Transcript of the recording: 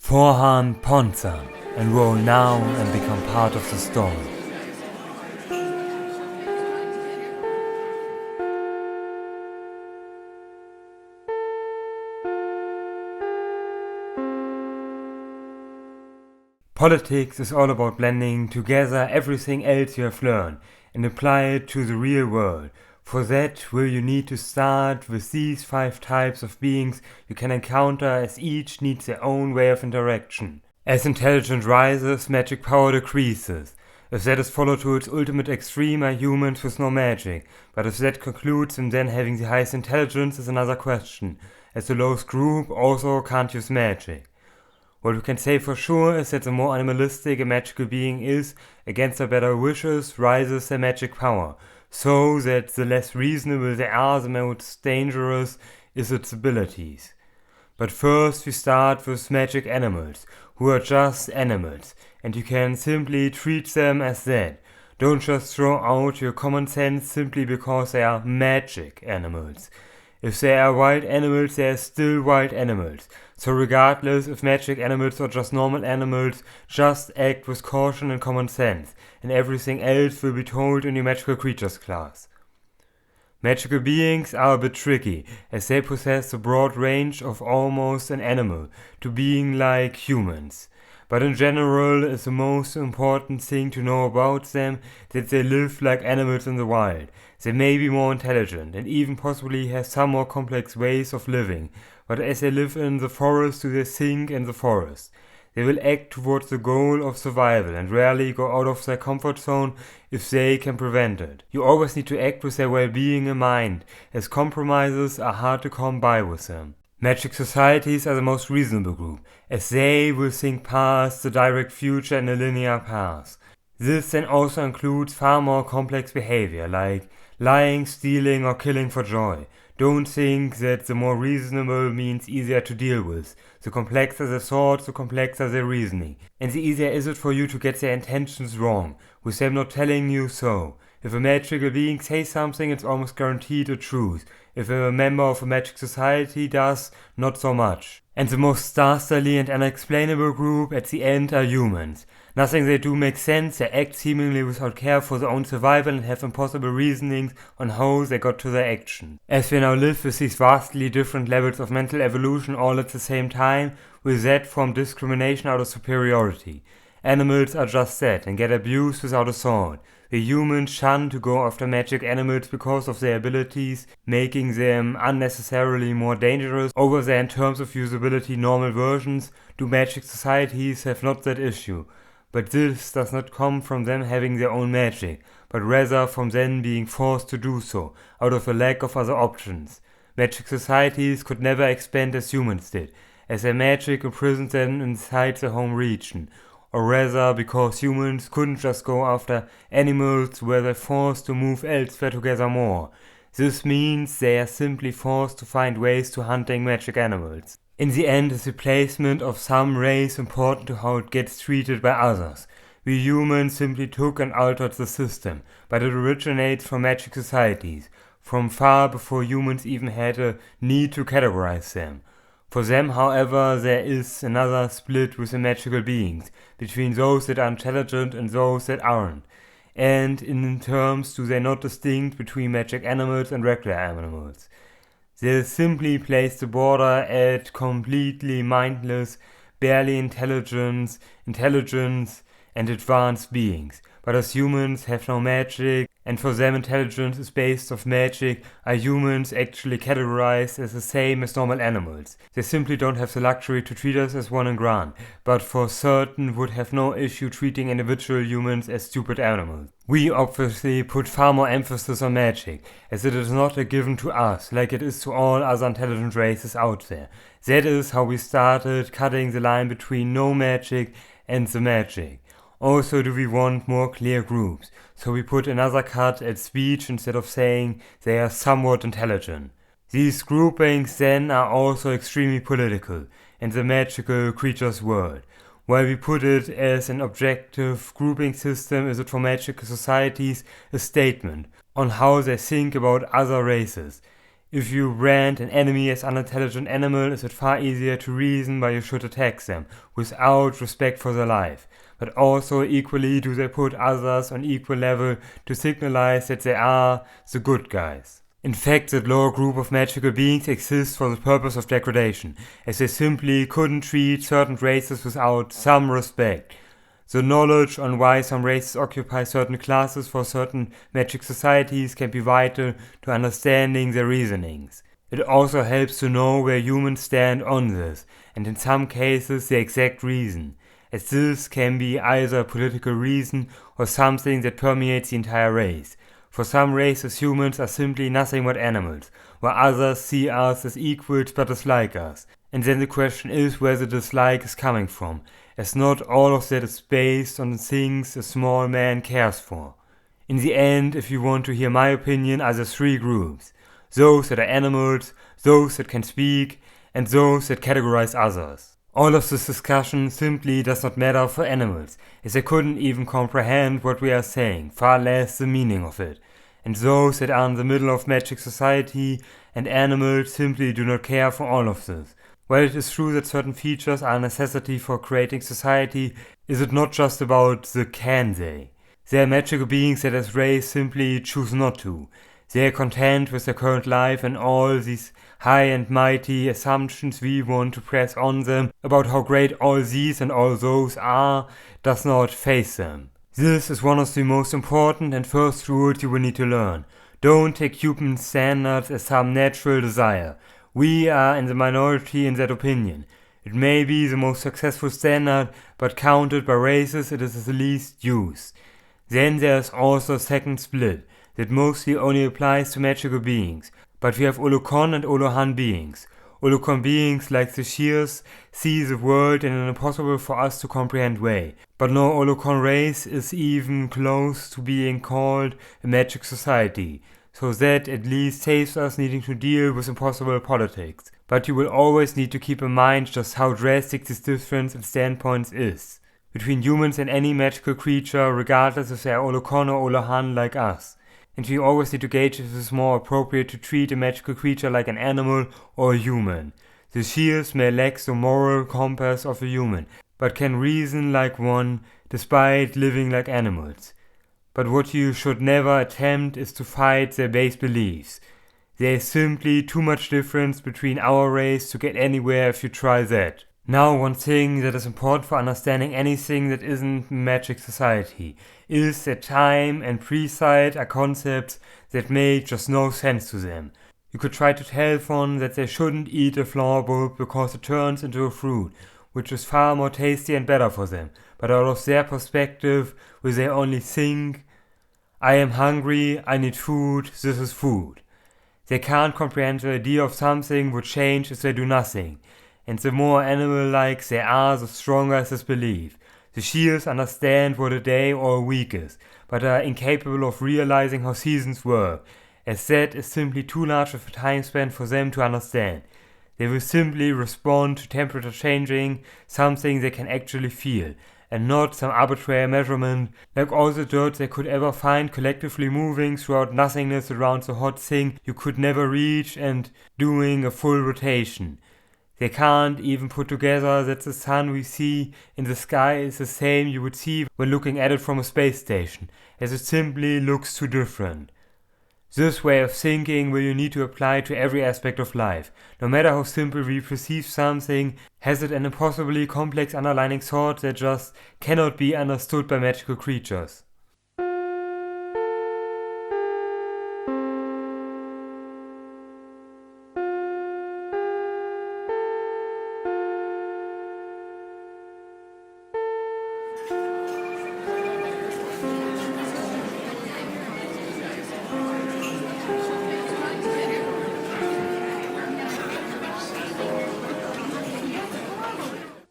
Fornhan.Ponsan, enroll now and become part of the story. Politics is all about blending together everything else you have learned and apply it to the real world. For that, will you need to start with these 5 types of beings you can encounter, as each needs their own way of interaction. As intelligence rises, magic power decreases. If that is followed to its ultimate extreme, are humans with no magic. But if that concludes in then having the highest intelligence is another question, as the lowest group also can't use magic. What we can say for sure is that the more animalistic a magical being is, against their better wishes rises their magic power, so that the less reasonable they are, the most dangerous is its abilities. But first we start with magic animals, who are just animals, and you can simply treat them as that. Don't just throw out your common sense simply because they are magic animals. If they are wild animals, they are still wild animals. So regardless if magic animals or just normal animals, just act with caution and common sense, and everything else will be told in your magical creatures class. Magical beings are a bit tricky, as they possess a broad range of almost an animal, to being like humans. But in general is the most important thing to know about them that they live like animals in the wild. They may be more intelligent and even possibly have some more complex ways of living, but as they live in the forest do they think in the forest. They will act towards the goal of survival and rarely go out of their comfort zone if they can prevent it. You always need to act with their well-being in mind, as compromises are hard to come by with them. Magic societies are the most reasonable group, as they will think past the direct future in a linear path. This then also includes far more complex behavior, like lying, stealing, or killing for joy. Don't think that the more reasonable means easier to deal with. The complexer their thoughts, the complexer their reasoning. And the easier is it for you to get their intentions wrong, with them not telling you so. If a magical being says something, it's almost guaranteed a truth. If a member of a magic society does, not so much. And the most dastardly and unexplainable group at the end are humans. Nothing they do makes sense, they act seemingly without care for their own survival and have impossible reasonings on how they got to their action. As we now live with these vastly different levels of mental evolution all at the same time, with that form discrimination out of superiority. Animals are just that and get abused without a thought. The humans shun to go after magic animals because of their abilities, making them unnecessarily more dangerous over their in terms of usability normal versions. Do magic societies have not that issue? But this does not come from them having their own magic, but rather from them being forced to do so, out of a lack of other options. Magic societies could never expand as humans did, as their magic imprisoned them inside their home region, or rather because humans couldn't just go after animals were they forced to move elsewhere to gather more. This means they are simply forced to find ways to hunting magic animals. In the end is the placement of some race important to how it gets treated by others. We humans simply took and altered the system, but it originates from magic societies, from far before humans even had a need to categorize them. For them, however, there is another split with the magical beings, between those that are intelligent and those that aren't. And in terms do they not distinct between magic animals and regular animals. They simply place the border at completely mindless, barely intelligent, and advanced beings. But as humans have no magic, and for them intelligence is based off magic, are humans actually categorized as the same as normal animals. They simply don't have the luxury to treat us as one and grand, but for certain would have no issue treating individual humans as stupid animals. We obviously put far more emphasis on magic, as it is not a given to us, like it is to all other intelligent races out there. That is how we started cutting the line between no magic and the magic. Also do we want more clear groups, so we put another cut at speech instead of saying they are somewhat intelligent. These groupings then are also extremely political in the magical creatures world. While we put it as an objective grouping system, is it for magical societies a statement on how they think about other races. If you brand an enemy as unintelligent animal, is it far easier to reason why you should attack them, without respect for their life. But also equally do they put others on equal level to signalize that they are the good guys. In fact, that lower group of magical beings exists for the purpose of degradation, as they simply couldn't treat certain races without some respect. The knowledge on why some races occupy certain classes for certain magic societies can be vital to understanding their reasonings. It also helps to know where humans stand on this, and in some cases the exact reason, as this can be either a political reason or something that permeates the entire race. For some races, humans are simply nothing but animals, while others see us as equals but dislike us. And then the question is where the dislike is coming from, as not all of that is based on the things a small man cares for. In the end, if you want to hear my opinion, are the three groups: those that are animals, those that can speak, and those that categorize others. All of this discussion simply does not matter for animals, as they couldn't even comprehend what we are saying, far less the meaning of it. And those that are in the middle of magic society and animals simply do not care for all of this. While it is true that certain features are a necessity for creating society, is it not just about the can they? They are magical beings that as race simply choose not to. They are content with their current life, and all these high and mighty assumptions we want to press on them about how great all these and all those are does not faze them. This is one of the most important and first rules you will need to learn. Don't take human standards as some natural desire. We are in the minority in that opinion. It may be the most successful standard, but counted by races it is the least used. Then there is also a second split that mostly only applies to magical beings, but we have Olokon and Olohan beings. Olokon beings, like the Shears, see the world in an impossible for us to comprehend way, but no Olokon race is even close to being called a magic society, so that at least saves us needing to deal with impossible politics. But you will always need to keep in mind just how drastic this difference in standpoints is between humans and any magical creature, regardless if they are Olokon or Olohan like us. And we always need to gauge if it is more appropriate to treat a magical creature like an animal or a human. The Shears may lack the moral compass of a human, but can reason like one despite living like animals. But what you should never attempt is to fight their base beliefs. There is simply too much difference between our race to get anywhere if you try that. Now, one thing that is important for understanding anything that isn't magic society is that time and pre-sight are concepts that make just no sense to them. You could try to tell one that they shouldn't eat a flower bulb because it turns into a fruit, which is far more tasty and better for them, but out of their perspective, will they only think, I am hungry, I need food, this is food. They can't comprehend the idea of something would change if they do nothing. And the more animal-like they are, the stronger is this belief. The Shears understand what a day or a week is, but are incapable of realizing how seasons work, as that is simply too large of a time span for them to understand. They will simply respond to temperature changing, something they can actually feel, and not some arbitrary measurement, like all the dirt they could ever find collectively moving throughout nothingness around the hot thing you could never reach and doing a full rotation. They can't even put together that the sun we see in the sky is the same you would see when looking at it from a space station, as it simply looks too different. This way of thinking will you need to apply to every aspect of life. No matter how simple we perceive something, has it an impossibly complex underlying thought that just cannot be understood by magical creatures.